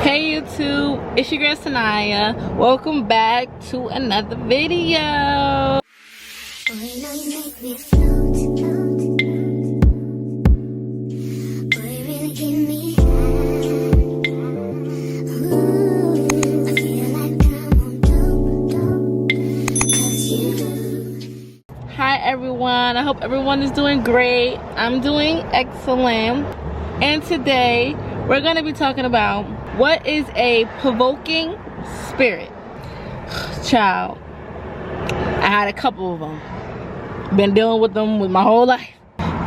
Hey YouTube, it's your girl Sanaya. Welcome back to another video. Hi everyone, I hope everyone is doing great. I'm doing excellent. And today we're going to be talking about what is a provoking spirit. Child, I had a couple of them. Been dealing with them with my whole life.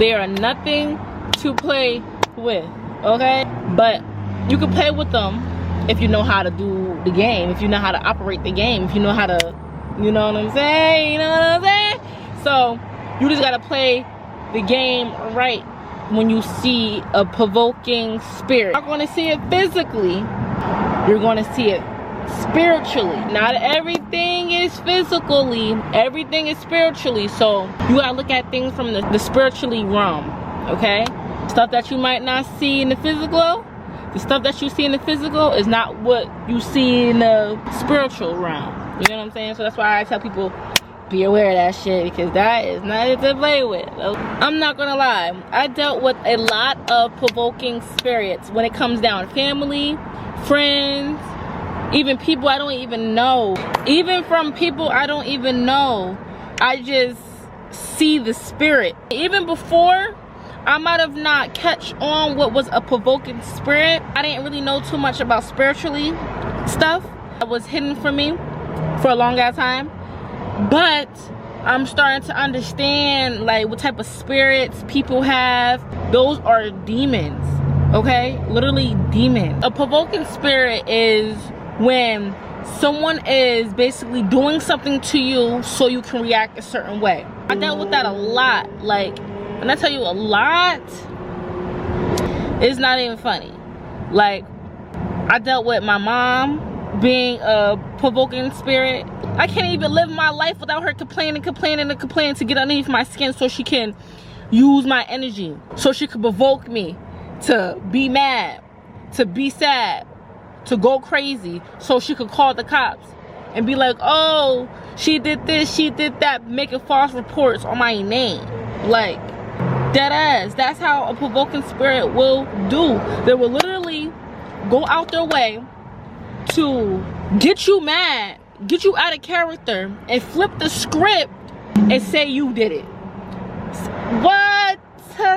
They are nothing to play with, okay? But you can play with them if you know how to do the game, if you know how to operate the game, if you know how to, you know what I'm saying? You know what I'm saying? So you just gotta play the game right. When you see a provoking spirit, you're not going to see it physically, you're going to see it spiritually. Not everything is physically, everything is spiritually. So you gotta look at things from the spiritually realm, okay? Stuff that you might not see in the physical, the stuff that you see in the physical is not what you see in the spiritual realm. You know what I'm saying? So that's why I tell people, be aware of that shit, because that is not to play with. I'm not gonna lie, I dealt with a lot of provoking spirits when it comes down family, friends, even people I don't even know. Even from people I don't even know, I just see the spirit. Even before I might have not catch on what was a provoking spirit, I didn't really know too much about spiritually stuff that was hidden from me for a long ass time. But I'm starting to understand like what type of spirits people have. Those are demons, okay? Literally demons. A provoking spirit is when someone is basically doing something to you so you can react a certain way. I dealt with that a lot. Like, when I tell you a lot, it's not even funny. Like, I dealt with my mom being a provoking spirit. I can't even live my life without her complaining to get underneath my skin so she can use my energy, so she could provoke me to be mad, to be sad, to go crazy, so she could call the cops and be like, oh, she did this, she did that, making false reports on my name. Like, dead ass. That's how a provoking spirit will do. They will literally go out their way to get you mad, get you out of character, and flip the script and say you did it. What?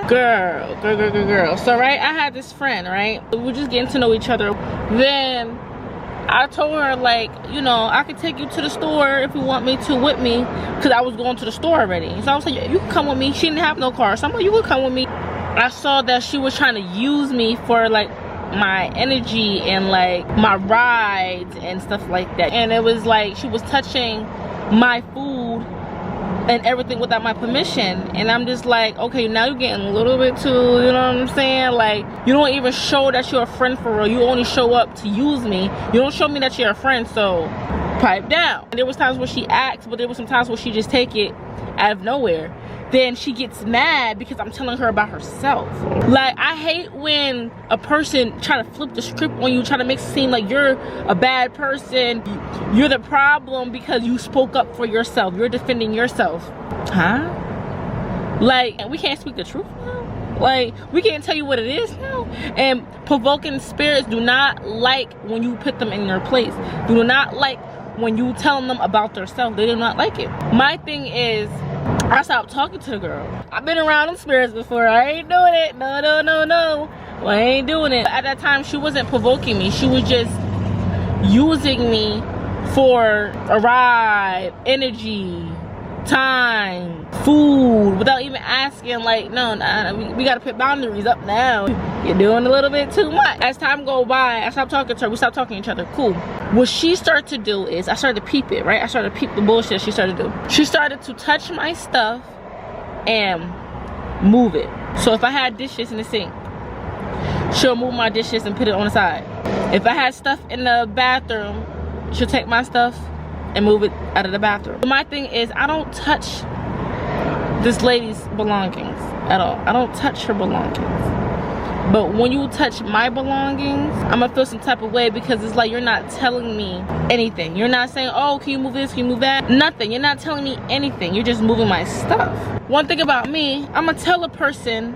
Girl. So, right, I had this friend, right? We were just getting to know each other. Then I told her, like, you know, I could take you to the store if you want me to with me, because I was going to the store already. So I was like, yeah, you can come with me. She didn't have no car, so I'm like, you can come with me. I saw that she was trying to use me for, like, my energy and like my rides and stuff like that, and it was like she was touching my food and everything without my permission, and I'm just like, okay, now you're getting a little bit too, you know what I'm saying? Like, you don't even show that you're a friend for real. You only show up to use me. You don't show me that you're a friend, so pipe down. And there was times where she asked, but there was some times where she just take it out of nowhere. Then she gets mad because I'm telling her about herself. Like, I hate when a person try to flip the script on you, try to make it seem like you're a bad person, you're the problem because you spoke up for yourself, you're defending yourself. Huh? Like, we can't speak the truth now? Like, we can't tell you what it is now? And provoking spirits do not like when you put them in their place. Do not like when you tell them about themselves. They do not like it. My thing is, I stopped talking to the girl. I've been around them spirits before. I ain't doing it. No. Well, I ain't doing it. At that time, she wasn't provoking me. She was just using me for a ride, energy, time, food, without even asking. Like, no, we gotta put boundaries up now. You're doing a little bit too much. As time go by, I stopped talking to her. We stopped talking to each other. Cool. What she started to do is, I started to peep it, right? I started to peep the bullshit she started to do. She started to touch my stuff and move it. So if I had dishes in the sink, she'll move my dishes and put it on the side. If I had stuff in the bathroom, she'll take my stuff and move it out of the bathroom. My thing is, I don't touch this lady's belongings at all. I don't touch her belongings. But when you touch my belongings, I'm gonna feel some type of way, because it's like you're not telling me anything. You're not saying, oh, can you move this, can you move that? Nothing. You're not telling me anything. You're just moving my stuff. One thing about me, I'm gonna tell a person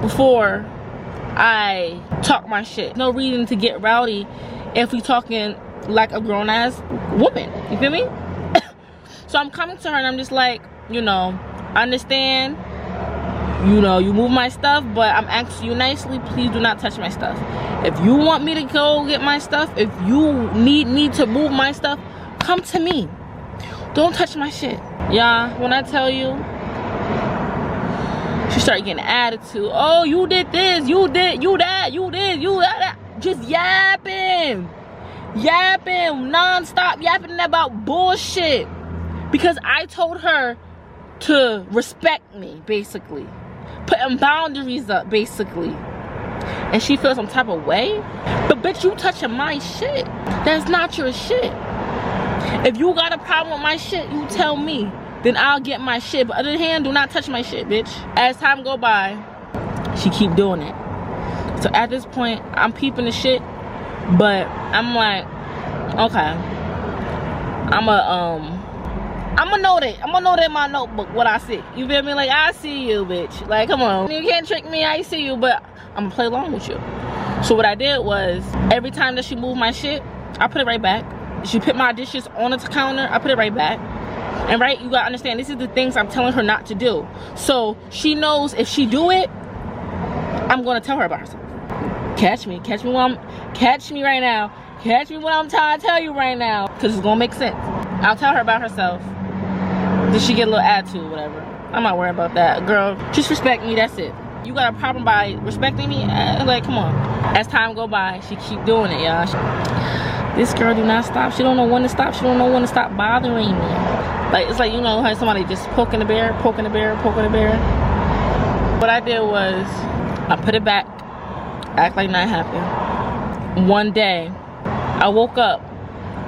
before I talk my shit. No reason to get rowdy if we talking like a grown-ass woman. You feel me? So I'm coming to her and I'm just like, you know, I understand, you know, you move my stuff, but I'm asking you nicely, please do not touch my stuff. If you want me to go get my stuff, if you need me to move my stuff, come to me. Don't touch my shit. Yeah, when I tell you, she started getting attitude. Oh, you did this, you did, you that, you did, you that. Just yapping. Yapping, non-stop yapping about bullshit. Because I told her to respect me, basically. Putting boundaries up, basically. And she feels some type of way. But bitch, you touching my shit. That's not your shit. If you got a problem with my shit, you tell me. Then I'll get my shit. But other than hand, do not touch my shit, bitch. As time go by, she keep doing it. So at this point, I'm peeping the shit. But I'm like, okay. I'ma note it. I'ma note in my notebook what I see. You feel me? Like, I see you, bitch. Like, come on. You can't trick me. I see you, but I'm gonna play along with you. So what I did was, every time that she moved my shit, I put it right back. She put my dishes on the counter, I put it right back. And right, you gotta understand, this is the things I'm telling her not to do. So she knows if she do it, I'm gonna tell her about herself. Catch me right now. Catch me when I'm trying to tell you right now. Cause it's gonna make sense. I'll tell her about herself. Did she get a little attitude, whatever. I'm not worried about that. Girl, just respect me, that's it. You got a problem by respecting me? Like, come on. As time go by, she keep doing it, y'all. This girl do not stop. She don't know when to stop. She don't know when to stop bothering me. Like, it's like, you know, how somebody just poking the bear. What I did was, I put it back, act like nothing happened. One day, I woke up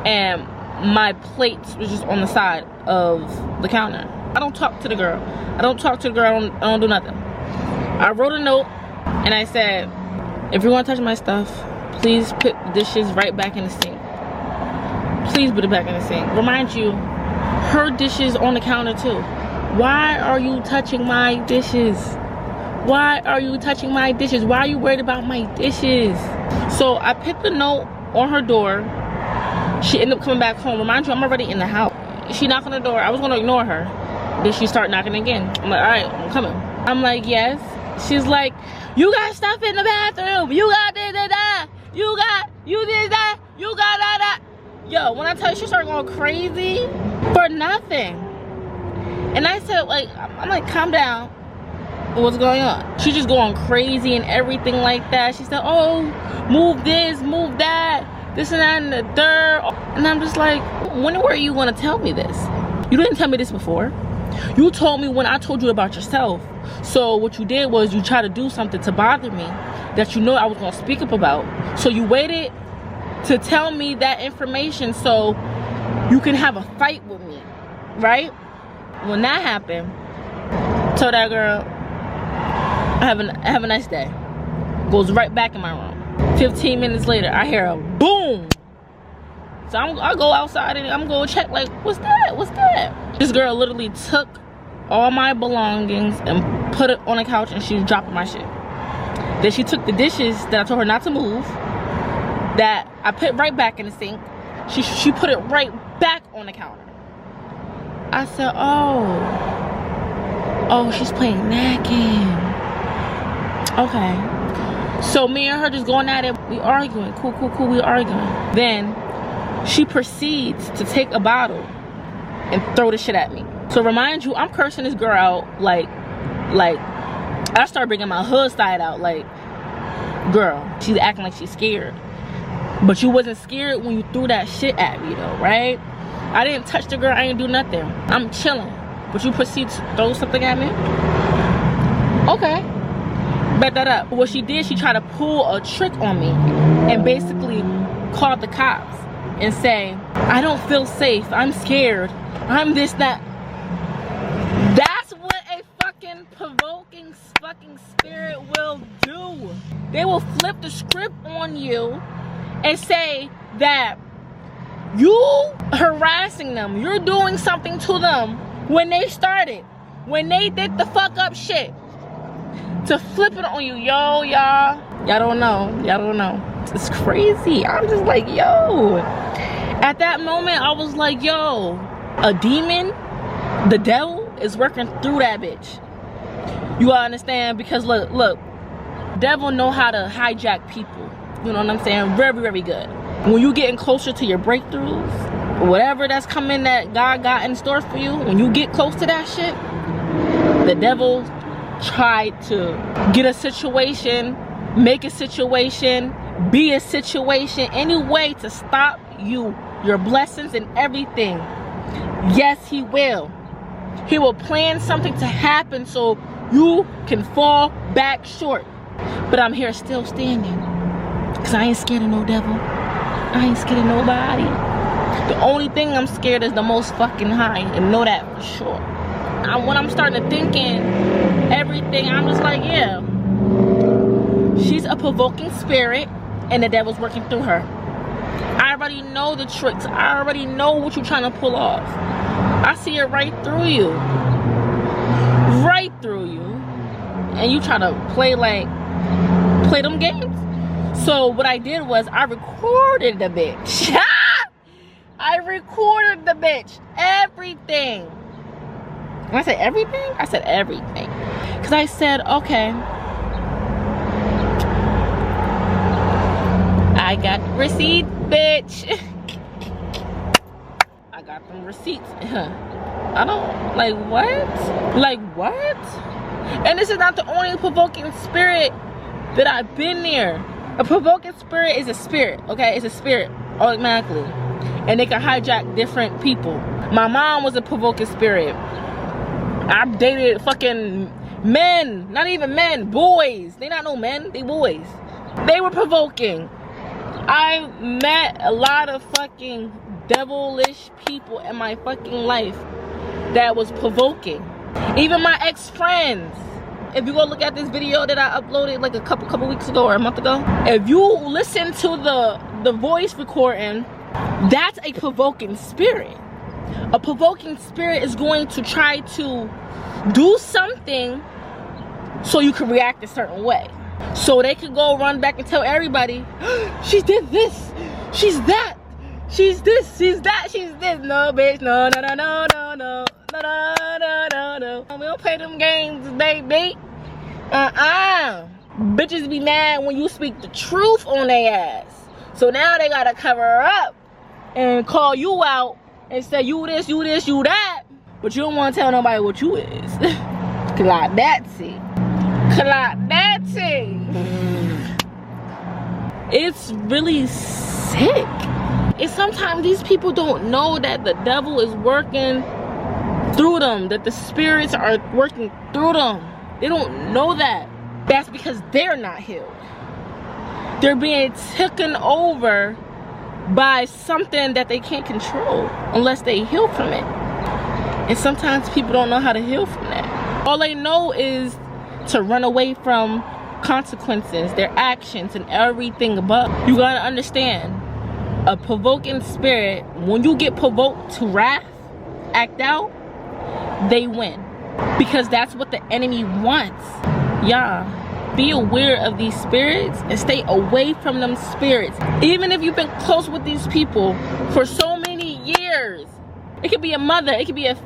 and my plates was just on the side of the counter. I don't talk to the girl. I don't do nothing. I wrote a note and I said, if you want to touch my stuff, please put the dishes right back in the sink. Please put it back in the sink. Remind you, her dishes on the counter too. Why are you touching my dishes? Why are you touching my dishes? Why are you worried about my dishes? So I put the note on her door. She ended up coming back home. Remind you, I'm already in the house. She knocked on the door. I was gonna ignore her. Then she started knocking again. I'm like, all right, I'm coming. I'm like, yes. She's like, you got stuff in the bathroom. You got this, that. You did that. You got that. Yo, when I tell you, she started going crazy for nothing. And I said, like, I'm like, calm down. What's going on? She's just going crazy and everything like that. She said, oh, move this, move that. This and that and the third. And I'm just like, when were you gonna tell me this? You didn't tell me this before. You told me when I told you about yourself. So what you did was you tried to do something to bother me that you know I was gonna speak up about. So you waited to tell me that information so you can have a fight with me, right? When that happened, told that girl, have a nice day. Goes right back in my room. 15 minutes later, I hear a boom. So I go outside and I'm going to check, like, what's that? What's that? This girl literally took all my belongings and put it on the couch and she was dropping my shit. Then she took the dishes that I told her not to move, that I put right back in the sink. She put it right back on the counter. I said, oh, she's playing that game. Okay. So me and her just going at it. We arguing. Cool, we arguing. Then she proceeds to take a bottle and throw the shit at me. So remind you, I'm cursing this girl out like I start bringing my hood side out. Like, girl, she's acting like she's scared. But you wasn't scared when you threw that shit at me though, right? I didn't touch the girl, I didn't do nothing. I'm chilling. But you proceed to throw something at me? Okay. Bet that up. What she did, she tried to pull a trick on me and basically called the cops and say, I don't feel safe, I'm scared, I'm this, that. That's what a fucking provoking fucking spirit will do. they will flip the script on you and say that you harassing them, you're doing something to them when they started, when they did the fuck up shit, to flip it on you. Y'all don't know. It's crazy. I'm just like, yo. At that moment, I was like, yo, a demon, the devil, is working through that bitch. You understand? Because look, devil know how to hijack people. You know what I'm saying? Very, very good. When you getting closer to your breakthroughs, whatever that's coming that God got in store for you, when you get close to that shit, the devil tried to get a situation, make a situation, be a situation, any way to stop you, your blessings and everything. Yes, he will. He will plan something to happen so you can fall back short. But I'm here still standing, because I ain't scared of no devil. I ain't scared of nobody. The only thing I'm scared is the most fucking high, and know that for sure. When I'm starting to thinking everything, I'm just like, yeah, she's a provoking spirit, and the devil's working through her. I already know the tricks. I already know what you're trying to pull off. I see it right through you. Right through you. And you try to play them games. So what I did was I recorded the bitch. I recorded the bitch. Everything. When I said everything, I said everything. Because I said, okay, I got the receipt, bitch. I got them receipts. I don't, like, what? Like, what? And this is not the only provoking spirit that I've been near. A provoking spirit is a spirit, okay? It's a spirit automatically. And they can hijack different people. My mom was a provoking spirit. I've dated fucking men, not even men, boys. They not no men, they boys. They were provoking. I met a lot of fucking devilish people in my fucking life that was provoking. Even my ex-friends. If you go look at this video that I uploaded like a couple weeks ago or a month ago, if you listen to the voice recording, that's a provoking spirit. A provoking spirit is going to try to do something so you can react a certain way. So they could go run back and tell everybody, she did this, she's that, she's this, she's that, she's this. No, bitch, no. We don't play them games, baby. Bitches be mad when you speak the truth on their ass. So now they gotta cover up and call you out and say you this, you that. But you don't want to tell nobody what you is. Claudette. It's really sick. And sometimes these people don't know that the devil is working through them, that the spirits are working through them. They don't know that. That's because they're not healed. They're being taken over by something that they can't control unless they heal from it. And sometimes people don't know how to heal from that. All they know is to run away from consequences, their actions, and everything above. You gotta understand, a provoking spirit, when you get provoked to wrath, act out, they win. Because that's what the enemy wants. Y'all, be aware of these spirits and stay away from them spirits. Even if you've been close with these people for so many years. It could be a mother, it could be a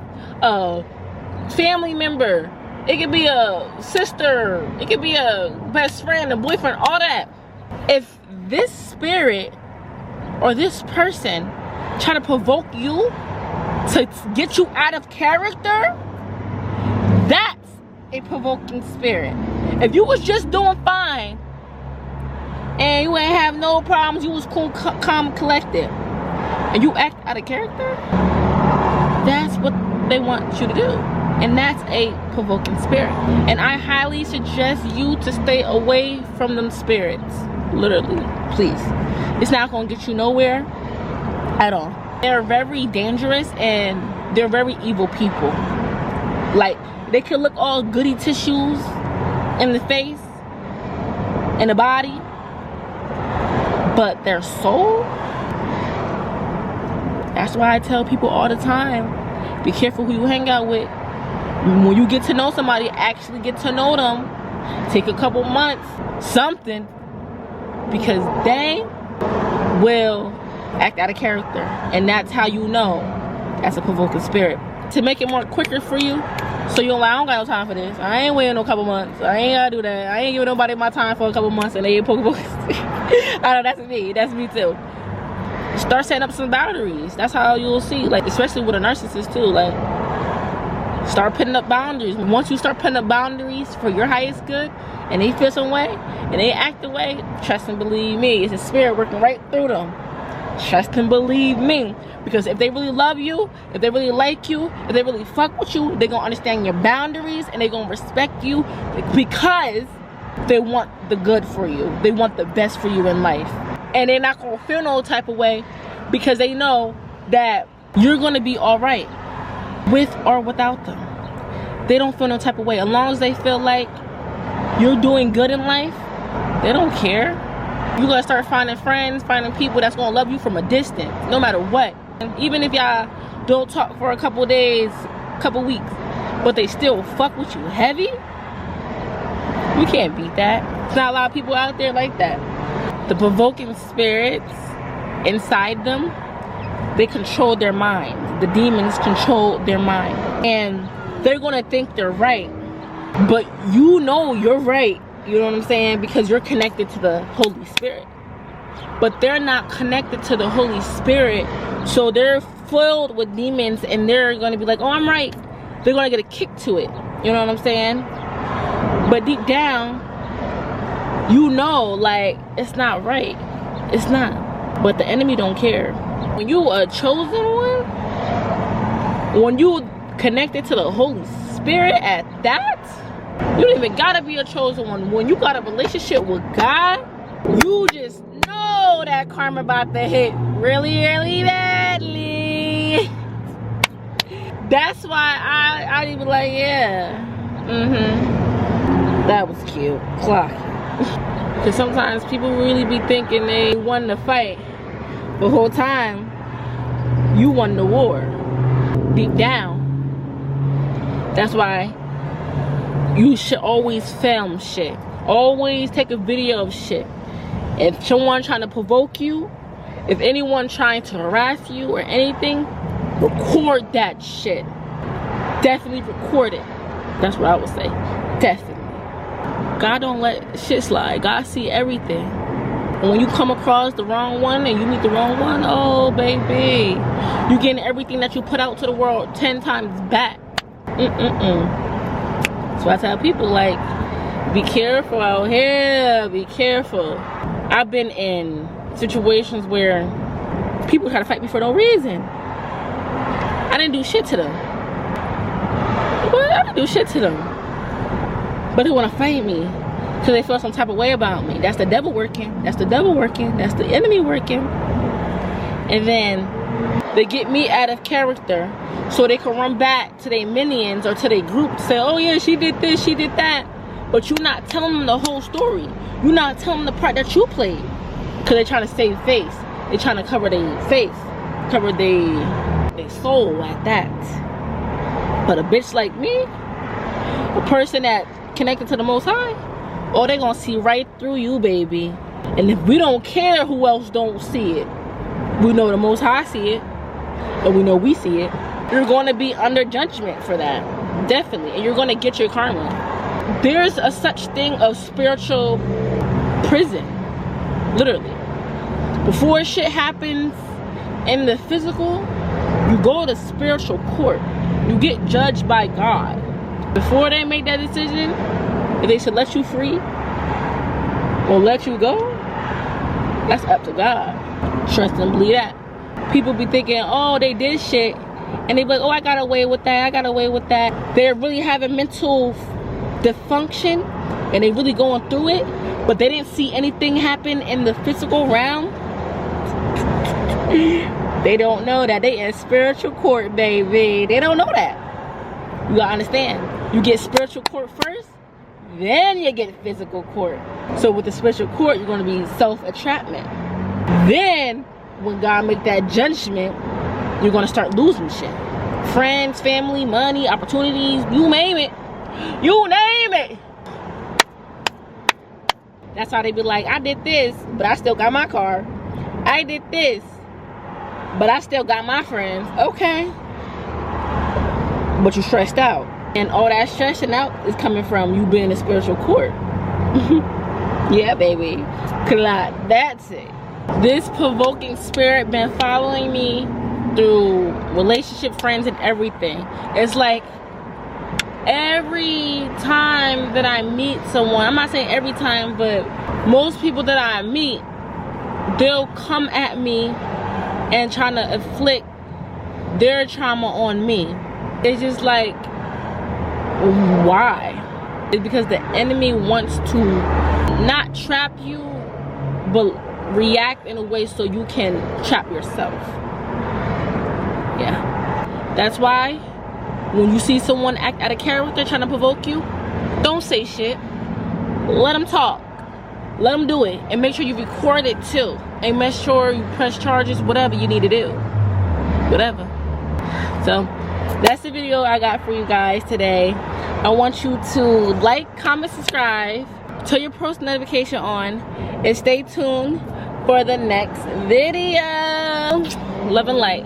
family member, it could be a sister, it could be a best friend, a boyfriend, all that. If this spirit or this person try to provoke you to get you out of character, that's a provoking spirit. If you was just doing fine and you ain't have no problems, you was cool, calm, collected, and you act out of character, that's what they want you to do. And that's a provoking spirit. And I highly suggest you to stay away from them spirits. Literally, please. It's not going to get you nowhere at all. They're very dangerous and they're very evil people. Like, they can look all goody tissues in the face, in the body, but their soul. That's why I tell people all the time, be careful who you hang out with. When you get to know somebody, actually get to know them. Take a couple months, something, because they will act out of character, and that's how you know that's a provoking spirit. To make it more quicker for you, so you're like, I don't got no time for this. I ain't waiting no couple months. I ain't gotta do that. I ain't giving nobody my time for a couple months and they ain't poking. I know that's me. That's me too. Start setting up some boundaries. That's how you'll see, like, especially with a narcissist too. Like, start putting up boundaries. Once you start putting up boundaries for your highest good, and they feel some way and they act the way, trust and believe me, it's a spirit working right through them. Trust and believe me, because if they really love you, if they really like you, if they really fuck with you, they're gonna understand your boundaries and they're gonna respect you, because they want the good for you. They want the best for you in life. And they're not gonna feel no type of way, because they know that you're gonna be all right with or without them. They don't feel no type of way. As long as they feel like you're doing good in life, they don't care. You gotta start finding friends, finding people that's gonna love you from a distance, no matter what. And even if y'all don't talk for a couple days, couple weeks, but they still fuck with you heavy, you can't beat that. There's not a lot of people out there like that. The provoking spirits inside them, they control their mind. The demons control their mind. And they're gonna think they're right, but you know you're right. You know what I'm saying? Because you're connected to the Holy Spirit. But they're not connected to the Holy Spirit, so they're filled with demons, and they're gonna be like, oh, I'm right. They're gonna get a kick to it. You know what I'm saying? But deep down, you know, like, it's not right. It's not. But the enemy don't care. When you a chosen one, when you connected to the Holy Spirit at that, you don't even gotta be a chosen one. When you got a relationship with God, you just know that karma about to hit really, really badly. That's why I'd be like, yeah, that was cute. Clock. Because sometimes people really be thinking they won the fight. The whole time, you won the war. Deep down. That's why you should always film shit. Always take a video of shit. If someone trying to provoke you, if anyone trying to harass you or anything, record that shit. Definitely record it. That's what I would say. Definitely. God don't let shit slide. God see everything. And when you come across the wrong one and you meet the wrong one, oh baby, you getting everything that you put out to the world 10 times back. So I tell people, like, be careful out here. Be careful. I've been in situations where people try to fight me for no reason. I didn't do shit to them. I didn't do shit to them. But they want to fight me because they feel some type of way about me. That's the devil working. That's the devil working. That's the enemy working. And then they get me out of character so they can run back to their minions or to their group to say, oh yeah, she did this, she did that. But you're not telling them the whole story. You're not telling them the part that you played. Because they're trying to save face. They're trying to cover their face. Cover their soul at that. But a bitch like me, a person that connected to the Most High, oh, they gonna see right through you, baby. And if we don't care who else don't see it, we know the Most High see it, and we know we see it. You're gonna be under judgment for that, definitely, and you're gonna get your karma. There's a such thing of spiritual prison, literally. Before shit happens in the physical, you go to spiritual court. You get judged by God. Before they make that decision, if they should let you free or let you go, that's up to God. Trust and believe that. People be thinking, oh, they did shit, and they be like, oh, I got away with that, I got away with that. They're really having mental dysfunction, and they really going through it, but they didn't see anything happen in the physical realm. They don't know that they in spiritual court, baby. They don't know that. You gotta understand. You get spiritual court first, Then you get physical court. So with the spiritual court, you're going to be self-entrapment. Then when God make that judgment, you're going to start losing shit. Friends, family, money, opportunities, you name it. You name it. That's how they be like, I did this, but I still got my car. I did this, but I still got my friends. Okay. But you stressed out. And all that stressing out is coming from you being in spiritual court. Yeah, baby. That's it. This provoking spirit been following me through relationship, friends, and everything. It's like every time that I meet someone, I'm not saying every time, but most people that I meet, they'll come at me and trying to inflict their trauma on me. It's just like, why? It's because the enemy wants to not trap you, but react in a way so you can trap yourself. Yeah. That's why when you see someone act out of character trying to provoke you, don't say shit. Let them talk. Let them do it. And make sure you record it too. And make sure you press charges, whatever you need to do. Whatever. So, that's the video I got for you guys today. I want you to like, comment, subscribe, turn your post notification on, and stay tuned for the next video. Love and light.